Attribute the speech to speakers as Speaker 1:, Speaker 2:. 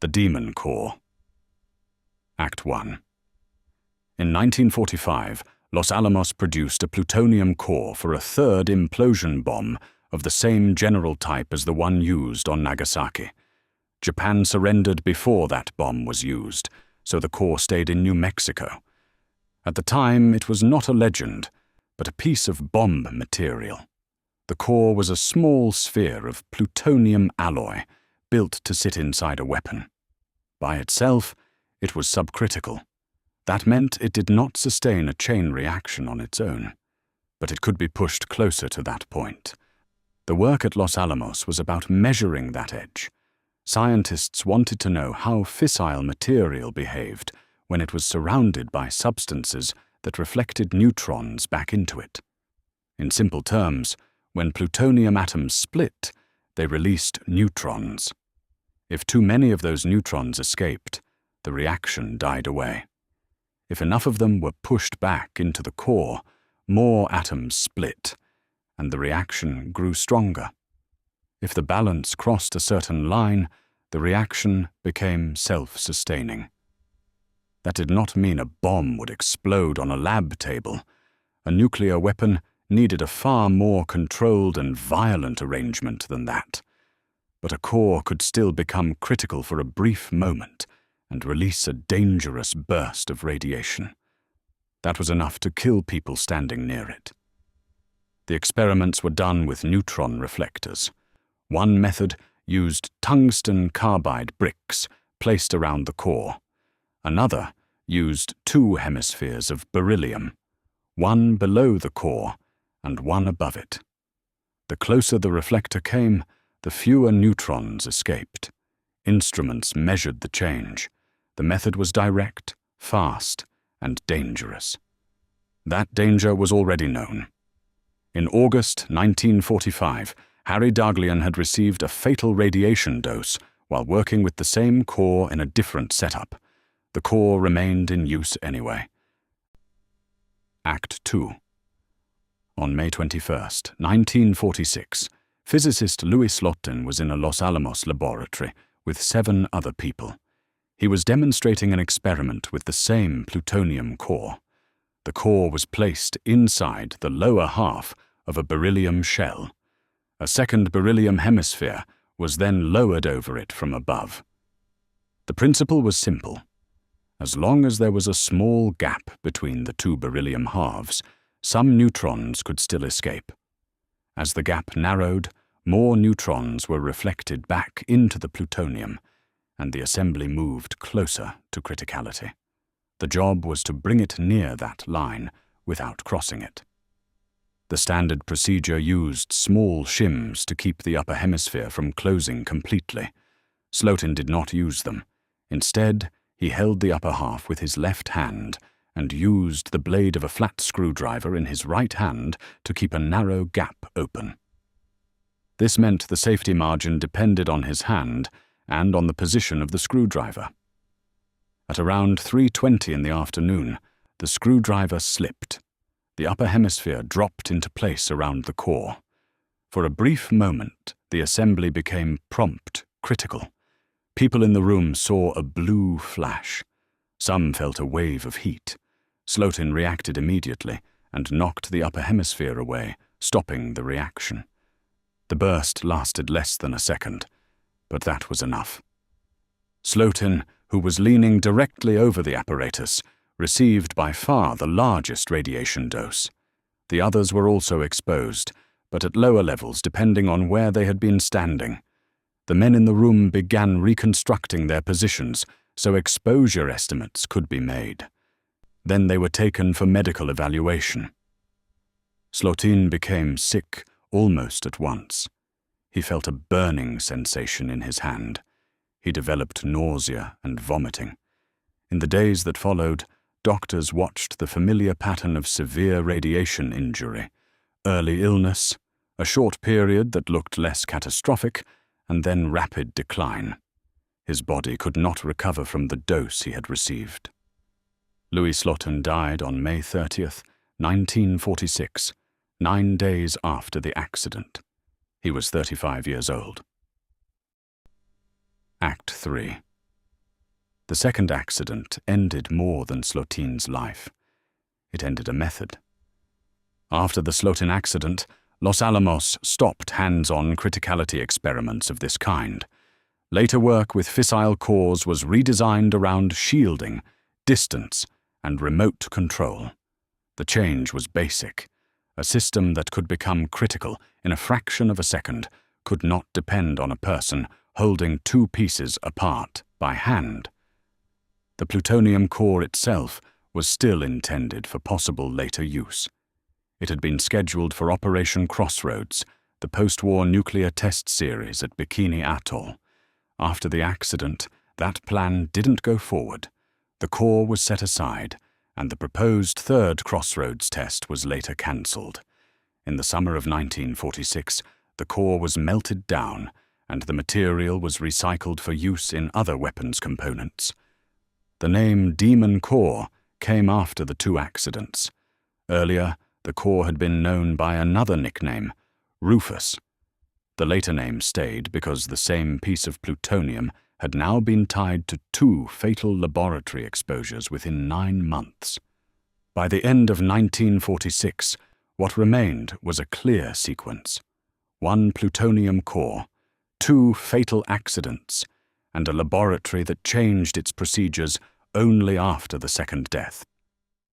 Speaker 1: The Demon Core. Act 1. In 1945, Los Alamos produced a plutonium core for a third implosion bomb of the same general type as the one used on Nagasaki. Japan surrendered before that bomb was used, so the core stayed in New Mexico. At the time, it was not a legend, but a piece of bomb material. The core was a small sphere of plutonium alloy, built to sit inside a weapon. By itself, it was subcritical. That meant it did not sustain a chain reaction on its own, but it could be pushed closer to that point. The work at Los Alamos was about measuring that edge. Scientists wanted to know how fissile material behaved when it was surrounded by substances that reflected neutrons back into it. In simple terms, when plutonium atoms split, they released neutrons. If too many of those neutrons escaped, the reaction died away. If enough of them were pushed back into the core, more atoms split, and the reaction grew stronger. If the balance crossed a certain line, the reaction became self-sustaining. That did not mean a bomb would explode on a lab table. A nuclear weapon needed a far more controlled and violent arrangement than that. But a core could still become critical for a brief moment and release a dangerous burst of radiation. That was enough to kill people standing near it. The experiments were done with neutron reflectors. One method used tungsten carbide bricks placed around the core. Another used two hemispheres of beryllium, one below the core and one above it. The closer the reflector came, the fewer neutrons escaped. Instruments measured the change. The method was direct, fast, and dangerous. That danger was already known. In August 1945, Harry Daghlian had received a fatal radiation dose while working with the same core in a different setup. The core remained in use anyway. Act 2. On May 21, 1946, physicist Louis Slotin was in a Los Alamos laboratory with 7 other people. He was demonstrating an experiment with the same plutonium core. The core was placed inside the lower half of a beryllium shell. A second beryllium hemisphere was then lowered over it from above. The principle was simple. As long as there was a small gap between the two beryllium halves, some neutrons could still escape. As the gap narrowed, more neutrons were reflected back into the plutonium, and the assembly moved closer to criticality. The job was to bring it near that line without crossing it. The standard procedure used small shims to keep the upper hemisphere from closing completely. Slotin did not use them. Instead, he held the upper half with his left hand and used the blade of a flat screwdriver in his right hand to keep a narrow gap open. This meant the safety margin depended on his hand and on the position of the screwdriver. At around 3:20 in the afternoon, the screwdriver slipped. The upper hemisphere dropped into place around the core. For a brief moment, the assembly became prompt, critical. People in the room saw a blue flash. Some felt a wave of heat. Slotin reacted immediately and knocked the upper hemisphere away, stopping the reaction. The burst lasted less than a second, but that was enough. Slotin, who was leaning directly over the apparatus, received by far the largest radiation dose. The others were also exposed, but at lower levels depending on where they had been standing. The men in the room began reconstructing their positions so exposure estimates could be made. Then they were taken for medical evaluation. Slotin became sick almost at once. He felt a burning sensation in his hand. He developed nausea and vomiting. In the days that followed, doctors watched the familiar pattern of severe radiation injury, early illness, a short period that looked less catastrophic, and then rapid decline. His body could not recover from the dose he had received. Louis Slotin died on May 30th, 1946, 9 days after the accident. He was 35 years old. Act 3. The second accident ended more than Slotin's life. It ended a method. After the Slotin accident, Los Alamos stopped hands-on criticality experiments of this kind. Later work with fissile cores was redesigned around shielding, distance, and remote control. The change was basic. A system that could become critical in a fraction of a second could not depend on a person holding two pieces apart by hand. The plutonium core itself was still intended for possible later use. It had been scheduled for Operation Crossroads, the post-war nuclear test series at Bikini Atoll. After the accident, that plan didn't go forward. The core was set aside, and the proposed third Crossroads test was later cancelled. In the summer of 1946, the core was melted down, and the material was recycled for use in other weapons components. The name Demon Core came after the two accidents. Earlier, the core had been known by another nickname, Rufus. The later name stayed because the same piece of plutonium had now been tied to two fatal laboratory exposures within 9 months. By the end of 1946, what remained was a clear sequence: one plutonium core, two fatal accidents, and a laboratory that changed its procedures only after the second death.